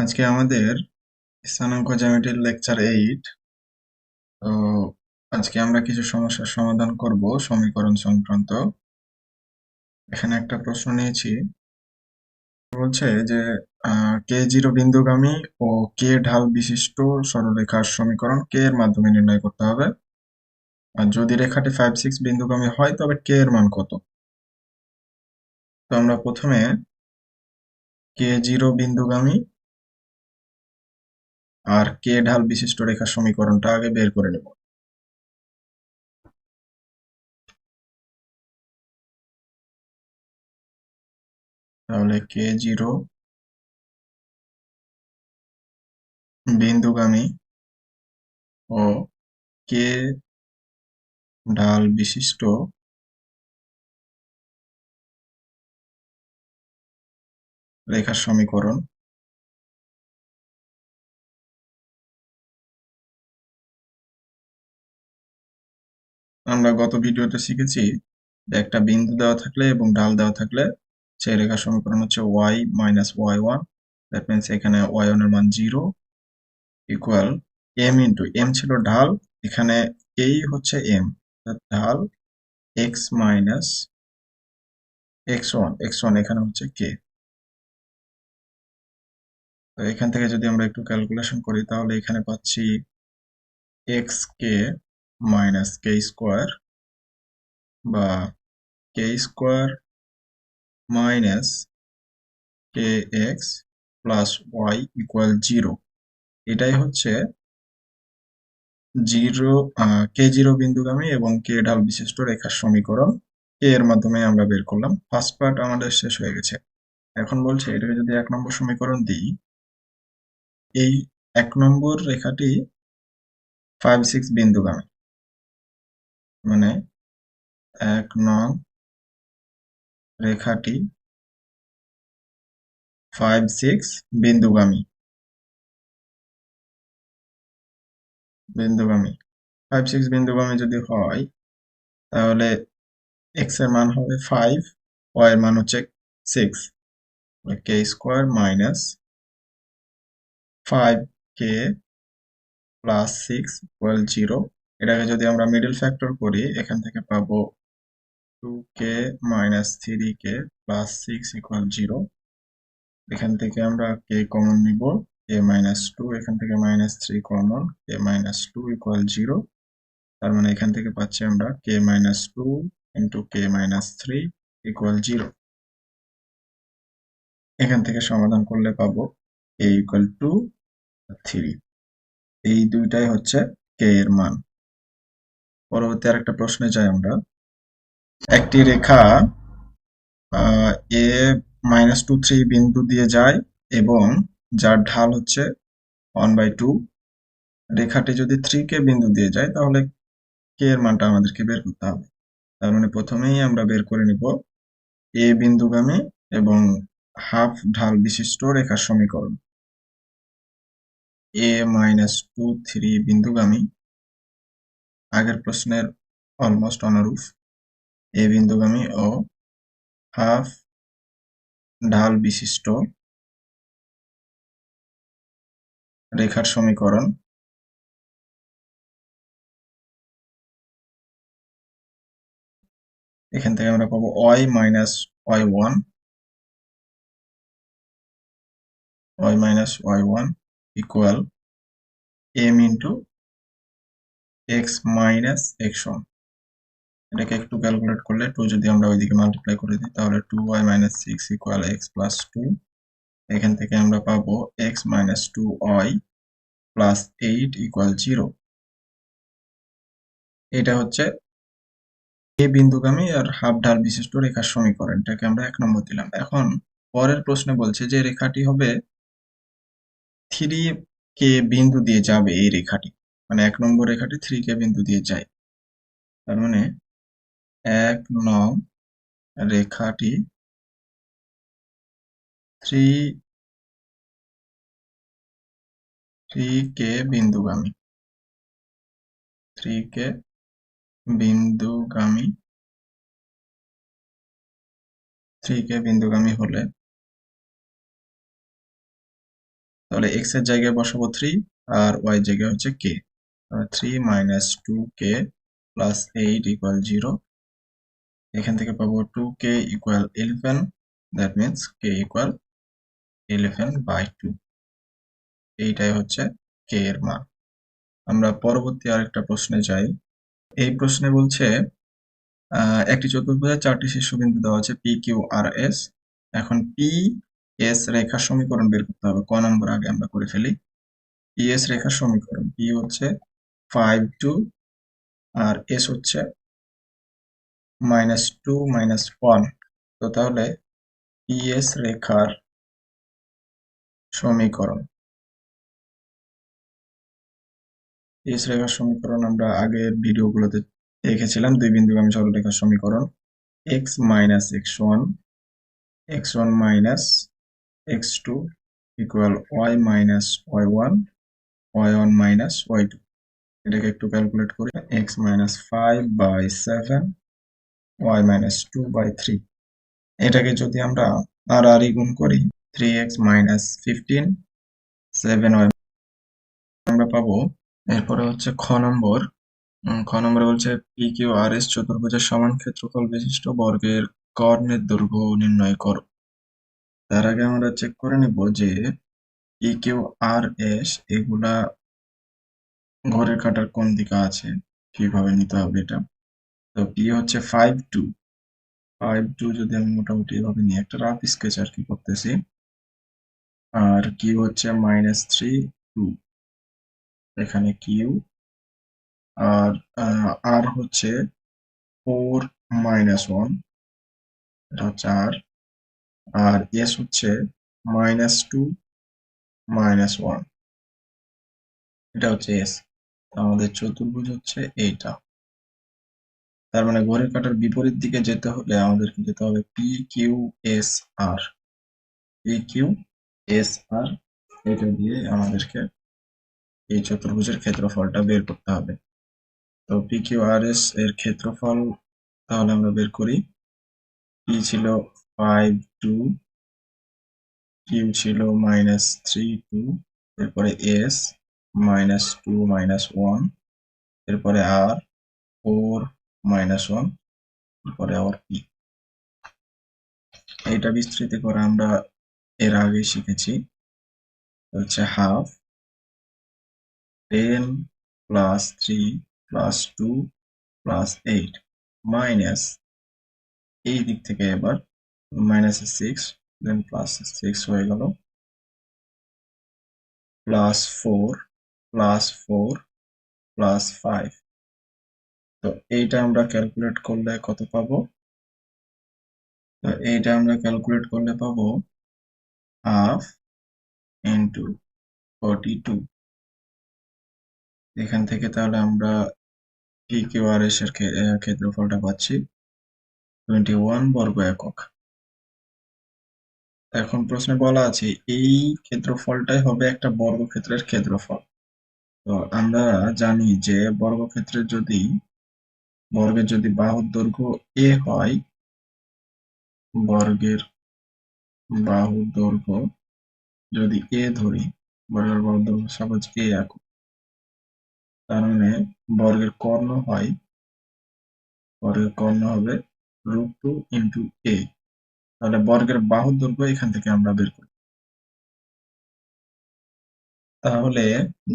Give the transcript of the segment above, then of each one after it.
আজকে আমাদের স্থানাঙ্ক জ্যামিতির লেকচার 8। তো আজকে আমরা কিছু সমস্যার সমাধান করব সমীকরণ সংক্রান্ত। এখানে একটা প্রশ্ন নিয়েছি, বলছে যে কে জিরো বিন্দুগামী ও কে ঢাল বিশিষ্ট সরলরেখার সমীকরণ কে এর মাধ্যমে নির্ণয় করতে হবে। আর যদি রেখাটি 5, 6 বিন্দুগামী হয় তবে কে এর মান কত। তো আমরা প্রথমে কে জিরো বিন্দুগামী আর কে ঢাল বিশিষ্ট রেখার সমীকরণটা আগে বের করে নেব। তাহলে কে জিরো বিন্দুগামী ও কে ঢাল বিশিষ্ট রেখার সমীকরণ। আমরা গত ভিডিওতে শিখেছি যে একটা বিন্দু দেওয়া থাকলে এবং ঢাল দেওয়া থাকলে সেই রেখার সমীকরণ হচ্ছে y minus y1, that means এখানে y1 এর মান 0 ইকুয়াল m ইন্টু m ছিল ঢাল, এখানে এই হচ্ছে m, ঢাল x মাইনাস x1 এখানে হচ্ছে k। তো এখান থেকে যদি আমরা একটু ক্যালকুলেশন করি তাহলে এখানে পাচ্ছি xk মাইনাস k স্কোয়ার বা k square minus kx plus y equal 0। এটাই হচ্ছে কে জিরো বিন্দুগামী এবং কে ঢাল বিশিষ্ট রেখার সমীকরণ। কে এর মাধ্যমে আমরা বের করলাম। ফার্স্ট পার্ট আমাদের শেষ হয়ে গেছে। এখন বলছে এটাকে যদি 1 নম্বর সমীকরণ দিই, এই 1 নম্বর রেখাটি 5, 6 বিন্দুগামী, মানে 1 নং রেখাটি 5, 6 বিন্দুগামী 5, 6 বিন্দুগামী যদি হয় তাহলে x এর মান হবে 5, y এর মান হচ্ছে 6, k square minus 5k plus 6 equal 0। এটাকে যদি আমরা মিডল ফ্যাক্টর করি এখান থেকে পাবো 2k minus 3k plus 6 equal 0। এখান থেকে আমরা k কমন নিব, k মাইনাস 2, এখান থেকে minus 3 common, k minus 2 equal 0। তার মানে এখান থেকে পাচ্ছি আমরা k minus 2 into k minus 3 equal 0। এখান থেকে সমাধান করলে পাবো a ইকুয়াল টু 3। এই দুইটাই হচ্ছে k এর মান। পরবর্তী আরেকটা প্রশ্নে যাই আমরা। একটি রেখা এ -2, 3 বিন্দু দিয়ে যায় এবং যার ঢাল হচ্ছে 1/2। রেখাটি যদি 3k বিন্দু দিয়ে যায় তাহলে k এর মানটা আমাদেরকে বের করতে হবে। তার মানে প্রথমেই আমরা বের করে নিব a বিন্দুগামী এবং হাফ ঢাল বিশিষ্ট রেখার সমীকরণ। a -2, 3 বিন্দুগামী, আগের প্রশ্নের অলমোস্ট অনুরূপ। a বিন্দুগামী ও হাফ ঢাল বিশিষ্ট রেখার সমীকরণ। এখান থেকে আমরা পাবো y minus y1 equal m into x minus x1। এটাকে একটু ক্যালকুলেট করলে 2 যদি আমরা ওইদিকে মাল্টিপ্লাই করে দিই তাহলে 2y minus 6 equal x plus 2। এখান থেকে আমরা পাবো x minus 2y plus 8 equal 0। এটা হচ্ছে a বিন্দুগামী আর হাফ ঢাল বিশিষ্ট রেখার সমীকরণ। এটাকে আমরা 1 নম্বর দিলাম। এখন পরের প্রশ্নে বলছে যে রেখাটি হবে 3k বিন্দু দিয়ে যাবে, এই রেখাটি মানে 1 নম্বর রেখাটি 3k বিন্দু দিয়ে যায়। তার মানে 1 নং রেখাটি 3k বিন্দুগামী 3k বিন্দুগামী 3k বিন্দুগামী হলে তাহলে x এর জায়গায় বসাবো 3 আর y এর জায়গায় হচ্ছে k। 3 minus 2k plus 8 equal 0। এখান থেকে পাবো 2k equal 11, that means k equal 11/2। এইটাই হচ্ছে k এর মান। আমরা পরবর্তী আরেকটা প্রশ্নে যাই। এই প্রশ্নে বলছে একটি চতুর্ভুজের 4টি শীর্ষবিন্দু দেওয়া আছে পি কিউ আর এস। এখন পি এস রেখার সমীকরণ বের করতে হবে। ক নম্বর আগে আমরা করে ফেলি। পি এস রেখার সমীকরণ, পি হচ্ছে 5 2 আর এস হচ্ছে -2 -1। তো তাহলে পি এস রেখার সমীকরণ, পি এস রেখার সমীকরণ আমরা আগের ভিডিওগুলোতে দেখেছিলাম। দুই বিন্দুগামী সরলরেখার সমীকরণ x - x1 x1 - x2 equal y - y1 y1 - y2। এটাকে একটু ক্যালকুলেট করি। x - 5/7 y - 2/3। এটাকে যদি আমরা আর গুণ করি 3x - 15 7y আমরা পাবো। এরপরে হচ্ছে খ নম্বর। খ নম্বরে বলছে পি কিউ আর এস চতুর্ভুজের সমান ক্ষেত্রফল বিশিষ্ট বর্গের কর্ণের দৈর্ঘ্য নির্ণয় করো। তার আগে আমরা চেক করে নিব যে পি কিউ আর এস এগুলা ঘরের কাঁটার কোন দিকে আছে, কিভাবে নিতে হবে এটা। তো পি হচ্ছে 5 2 5 2 যদি আমি মোটামুটি এভাবে নিয়ে একটা রাফ স্কেচ আর কি করতেছি। আর কিউ হচ্ছে -3 2, এখানে কিউ। আর আর হচ্ছে 4 - 1, এটা হচ্ছে আর। আর এস হচ্ছে -2 -1, এটা হচ্ছে এস। আমাদের চতুর্ভুজ হচ্ছে এইটা। তার মানে ঘড়ির কাঁটার বিপরীত দিকে যেতে হলে আমাদেরকে যেতে হবে পি কিউ এস আর। পি কিউ এস আর, এটা দিয়ে আমাদেরকে এই চতুর্ভুজের ক্ষেত্রফলটা বের করতে হবে। তো পি কিউ আর এস এর ক্ষেত্রফল তাহলে আমরা বের করি। পি ছিল 5 2, কিউ ছিল -3 2, এরপরে এস -2 -1, এরপরে আর 4 -1, এরপরে আবার পি। এটা বিস্তৃত করে আমরা এর আগে শিখেছি হচ্ছে হাফ 10 + 3 + 2 + 8 মাইনাস এই দিক থেকে এবার -6 দেন +6 হয়ে গেল +4 +4 +5। তো এইটা আমরা ক্যালকুলেট করলে কত পাবো? তো এইটা আমরা ক্যালকুলেট করলে পাবো হাফ ইন্টু 42। এখান থেকে তাহলে আমরা পি কিউ আর এস এর ক্ষেত্রফলটা পাচ্ছি 21 বর্গ একক। এখন প্রশ্নে বলা আছে এই ক্ষেত্রফলটাই হবে একটা বর্গক্ষেত্রের ক্ষেত্রফল। তো আমরা জানি যে বর্গের যদি বাহুর দৈর্ঘ্য এ হয়, বর্গের বাহুর দৈর্ঘ্য যদি এ ধরি, বর্গের বাহুর দৈর্ঘ্য সাপোজ এ একক, তার মানে বর্গের কর্ণ হবে √2 ইন্টু এ। তাহলে বর্গের বাহুর দৈর্ঘ্য এখান থেকে আমরা বের করি। তাহলে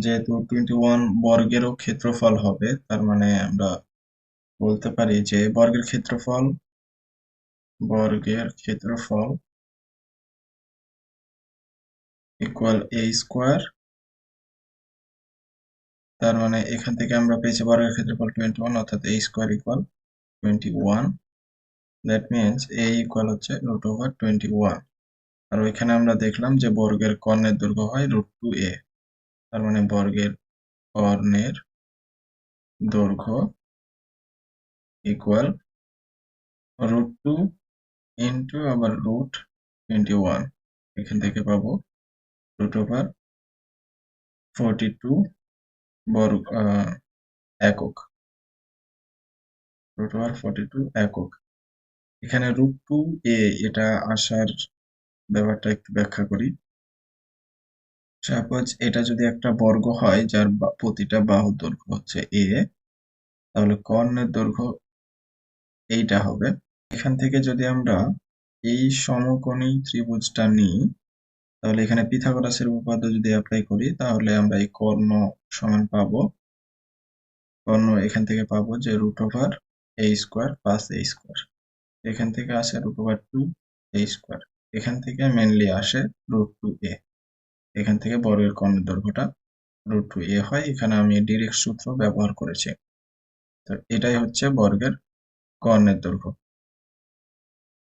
যেহেতু 21 বর্গেরও ক্ষেত্রফল হবে, তার মানে আমরা বলতে পারি যে বর্গের ক্ষেত্রফল ইকুয়াল এ স্কোয়ার। তার মানে এখান থেকে আমরা পেয়েছি বর্গের ক্ষেত্রফল 21, অর্থাৎ a square equal 21। That means a equal হচ্ছে √21। আর ওইখানে আমরা দেখলাম যে বর্গের কর্ণের দৈর্ঘ্য হয় √2a। তার মানে বর্গের কর্ণের দৈর্ঘ্য ইকুয়াল √2 ইন্টু আবার √21। এখান থেকে পাবো √42 বর্গ একক। √42 একক। এখানে √2a এটা আসার ব্যাপারটা একটু ব্যাখ্যা করি। সাপোজ এটা যদি একটা বর্গ হয় যার প্রতিটা বাহুর দৈর্ঘ্য হচ্ছে a, তাহলে কর্ণের দৈর্ঘ্য এইটা হবে। এখান থেকে যদি আমরা এই সমকোণী ত্রিভুজটা নিই, তাহলে এখানে পিথাগোরাসের উপপাদ্য যদি অ্যাপ্লাই করি, তাহলে আমরা এই কর্ণ সমান পাবো, কর্ণ এখান থেকে পাবো যে √a² + a²। এখান থেকে আসে √2a²। এখান থেকে মেনলি আসে √2a। এখান থেকে বর্গের কর্ণের দৈর্ঘ্যটা √2a হয়। এখানে আমি ডিরেক্ট সূত্র ব্যবহার করেছি। তো এটাই হচ্ছে বর্গের কর্ণের দৈর্ঘ্য।